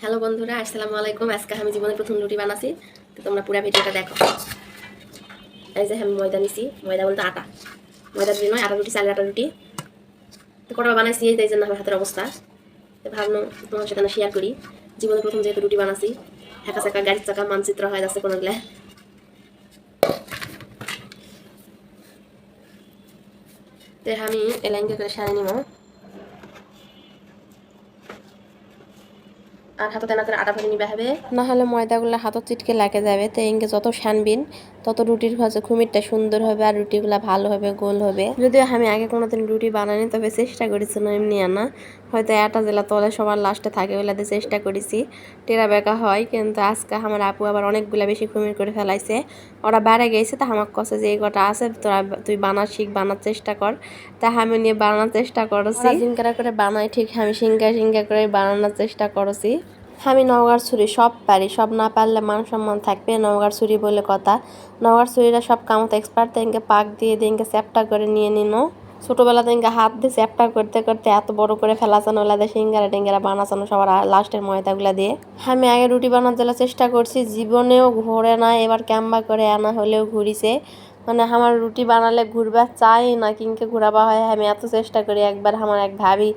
Hello বন্ধুরা, আসসালামু আলাইকুম। আজকে আমি জীবনের প্রথম রুটি বানাচ্ছি, তো তোমরা পুরো ভিডিওটা দেখো। এই যে আমি ময়দা নিছি, ময়দা বলতে আটা, ময়দা দিয়ে নয়, আটা রুটি, চালের আটা রুটি। তো কটা বানাইছি এই জন্য আমার হাতের অবস্থা, তো ভাবলাম তোমার সাথে শেয়ার করি। জীবনের প্রথম যেহেতু রুটি বানাচ্ছি, একা চাকা গাড়ির চাকা মানচিত্র হয়ে যাচ্ছে কোনোগুলা। তো আমি এলাইনকে করে সারে নিব, আর হাততে না করে আটা ভরে নিবে হবে, না হলে ময়দাগুলো হাতত চিটকে লাগে যাবে। তো এঙ্গে যত সানবিন তত রুটির কাছে খুমিরটা সুন্দর হবে আর রুটিগুলা ভালো হবে, গোল হবে। যদিও আমি আগে কোনোদিন রুটি বানাইনি, তবে চেষ্টা করেছি না এমনি আনা, হয়তো একটা জেলা তলে সবার লাস্টে থাকে ওইলাতে চেষ্টা করেছি, টেরা বেঁকা হয়। কিন্তু আজকে আমার আপু আবার অনেকগুলা বেশি খুমির করে ফেলাইছে, ওরা বাইরে গেছে। তা আমাকে কছে যে এই কটা আছে, তুই বানা শিখ, বানার চেষ্টা কর। তা আমি নিয়ে বানানোর চেষ্টা করছি, সিঙ্গারা করে বানাই ঠিক, আমি সিঙ্গা করে বানানোর চেষ্টা করছি। আমি নওগাঁর ছুরি সব পারি, সব না পারলে মান সম্মান থাকবে, নওগাঁর ছুরি বলে কথা। নওগাঁর ছুরিরা সব কামত এক্সপার্ট, তেনকে পাক দিয়ে দিনকে চ্যাপটা করে নিয়ে নিন। ছোটোবেলা থেকে হাত দিয়ে চ্যাপটা করতে করতে এত বড় করে ফেলাচানো, ওলাদের সিঙ্গারা টিঙ্গারা বানাচানো সবার লাস্টের ময়দাগুলা দিয়ে। আমি আগে রুটি বানাতে চেষ্টা করছি, জীবনেও ঘোরে না, এবার ক্যাম্বা করে আনা হলেও ঘুরিছে। মানে আমার রুটি বানালে ঘুরবা চাই না, কিনকে ঘুরাবা হয়। আমি এত চেষ্টা করি, একবার আমার এক ভাবি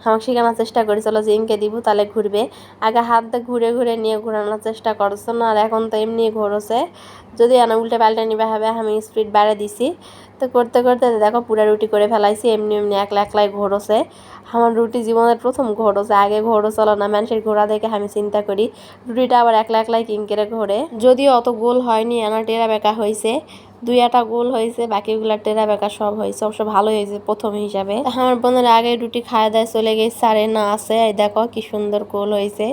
আমাকে শেখানোর চেষ্টা করেছিল যে ইনকে দিব তাহলে ঘুরবে। আগে হাত দিয়ে ঘুরে ঘুরে নিয়ে ঘোরানোর চেষ্টা করছো না, আর এখন তো এমনি ঘোরছে। যদি আনা উল্টে পাল্টে নিবে হবে, আমি স্পিড বাড়ে দিছি। তো করতে করতে দেখো পুরা রুটি করে ফেলাইছি, এমনি এমনি একলা একলাই ঘোরছে। আমার রুটি জীবনের প্রথম ঘোরছে, আগে ঘোরো চলো না, মানুষের ঘোরা দেখে আমি চিন্তা করি রুটিটা আবার একলা একলাই কিনকেরে ঘোরে। যদিও অত গোল হয়নি, আনা টেরা বেঁকা হয়েছে, দুই একটা গোল হয়েছে, বাকিগুলা টেরা বেঁকা সব হয়েছে, অবশ্য ভালোই হয়েছে প্রথম হিসাবে। আমার বোনের আগে রুটি খাওয়া দায় চলে গেছে, আরে না আছে, এই দেখো কি সুন্দর গোল হয়েছে।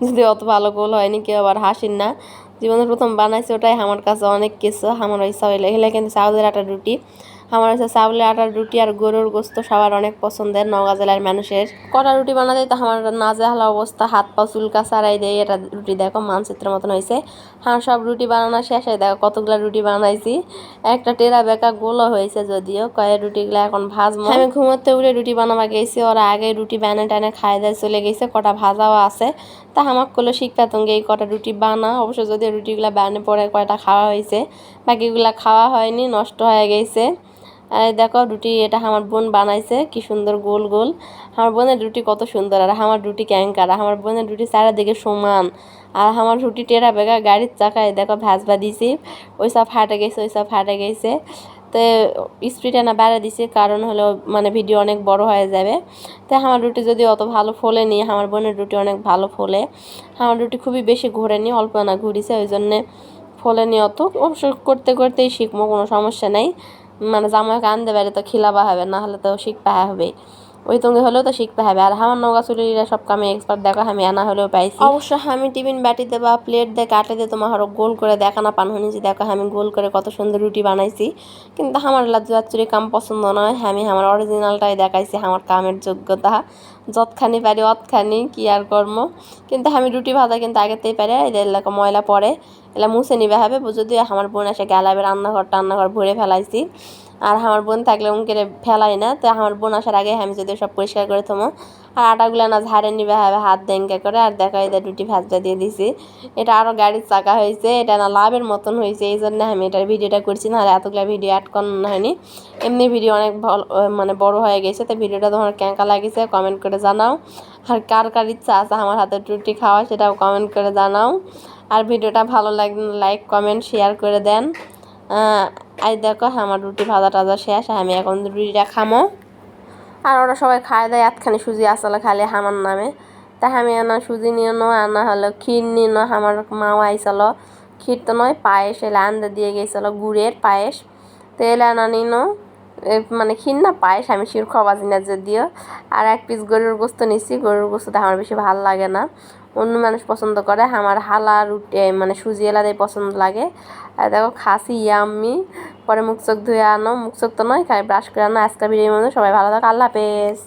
যদি অত ভালো গোল হয়নি কেউ আবার হাসিন না, জীবনে প্রথম বানাইছে, ওটাই আমার কাছে অনেক কিছু। আমার ইচ্ছা হইলে এগুলো কিন্তু চাউলের আটার রুটি, আমার হচ্ছে চাউলের আটার রুটি আর গরুর গোস্ত সবার অনেক পছন্দের নওগাঁ জেলার মানুষের। কটা রুটি বানাতে তো আমার নাজেহাল অবস্থা, হাত পা চুলকা ছাড়াই দেয়। এটা রুটি দেখো মানচিত্রের মতন হয়েছে। হ্যাঁ, সব রুটি বানানো শেষ, হয় দেখো কতগুলো রুটি বানাইছি, একটা টেরা বেঁকা গোলও হয়েছে। যদিও কয়েক রুটিগুলো এখন ভাজবো। আমি ঘুমোতে উঠে রুটি বানাবা গেছি, ওরা আগে রুটি বানে টানে খায় দায় চলে গেছে, কটা ভাজাও আছে। তা আমাকে করলো শিক্ষা তুমি এই কটা রুটি বানা। অবশ্য যদি রুটিগুলো বানে পরে কয়টা খাওয়া হয়েছে, বাকিগুলা খাওয়া হয়নি, নষ্ট হয়ে গেছে। আর দেখো রুটি এটা আমার বোন বানাইছে, কি সুন্দর গোল গোল। আমার বোনের রুটি কত সুন্দর, আর আমার রুটি ক্যাঙ্কার। আমার বোনের রুটি চারিদিকে সমান, আর আমার রুটি টেরা বেগা গাড়ির চাকায় দেখো ভাজবা দিছি, ওই সব ফাটে গেছে, ওই সব ফাটে গেছে। তো স্পিডে না বাড়া দিছি, কারণ হলো মানে ভিডিও অনেক বড় হয়ে যাবে। তো আমার রুটি যদি অত ভালো ফোলে নি, আমার বোনের রুটি অনেক ভালো ফোলে। আমার রুটি খুবই বেশি ঘোরেনি, অল্প না ঘুরিছে, ওই জন্যে ফোলেনি অত। অবশ্য করতে করতেই শিখবো, কোনো সমস্যা নেই। মানে জামাইকে আনতে পারে তো খিলাবা হবে, না হলে তো শিখতে হবে, ওই সঙ্গে হলেও তো শিখতে হবে। আর আমার নৌকা চুরিরা সব কামে এক্সপার্ট, দেখো আমি আনা হলেও পাইছি। অবশ্য আমি টিফিন বাটিতে বা প্লেট দিয়ে কাটে দিয়ে তোমার আরো গোল করে দেখানা পান হয়েছি, দেখো আমি গোল করে কত সুন্দর রুটি বানাইছি। কিন্তু আমার লাজুয়াচুরি কাম পছন্দ নয়, আমি আমার অরিজিনালটাই দেখাইছি, আমার কামের যোগ্যতা যতখানি পারি অতখানি, কি আর কর্ম। কিন্তু আমি রুটি ভাজা কিন্তু আগেতেই পারি, এলাকা ময়লা পড়ে, এলা মুছে নিবে হবে। যদিও আমার বোন এসে গেলাবে রান্নাঘর ভরে ফেলাইছি, আর আমার বোন থাকলে উনকে ফেলাই না। তো আমার বোন আসার আগে আমি যদি সব পরিষ্কার করে থমো, আর আটাগুলো না ঝাড়ে নিবে হবে হাত দেঙ্কে করে। আর দেখা যায় রুটি ভাজটা দিয়ে দিছি, এটা আরও গাড়ির চাকা হয়েছে, এটা না লাভের মতন হয়েছে, এই জন্য আমি এটার ভিডিওটা করছি, না আর এতগুলো ভিডিও অ্যাড করানো হয়নি। এমনি ভিডিও অনেক ভালো মানে বড় হয়ে গেছে। তো ভিডিওটা তোমার কেঙ্কা লাগিয়েছে কমেন্ট করে জানাও, আর কার কার ইচ্ছা আছে আমার হাতের রুটি খাওয়া সেটাও কমেন্ট করে জানাও। আর ভিডিওটা ভালো লাগলে লাইক কমেন্ট শেয়ার করে দেন। আই দেখো আমার রুটি ভাজা টাজা শেষ, আমি এখন রুটিটা খামো। আর ওরা সবাই খায় দেয়, এতখানি সুজি আসলে খালি আমার নামে। তা আমি আনা সুজি নিয়ে আনা হলো ক্ষীর নিয়ে আমার মাও আইসলো, ক্ষীর তো নয় পায়েস, এলে আন্দা দিয়ে গেছিল গুড়ের পায়েস। তো এলে আনা নিনো মানে ক্ষীর না পায়েস, আমি শির খাওয়াজি না যদিও। আর এক পিস গরুর গোস্ত নিচ্ছি, গরুর গোস্তটা আমার বেশি ভালো লাগে না, অন্য মানুষ পছন্দ করে, আমার হালা রুটি মানে সুজি এলাদাই পছন্দ লাগে। আর দেখো খাসি ইয়াম্মি। পরে মুখ চোখ ধুয়ে আনো, মুখ চোখ তো নয় খাই ব্রাশ করে আনো। আজকের ভিডিওর মধ্যে সবাই ভালো থাকো, আল্লাহ হাফেজ।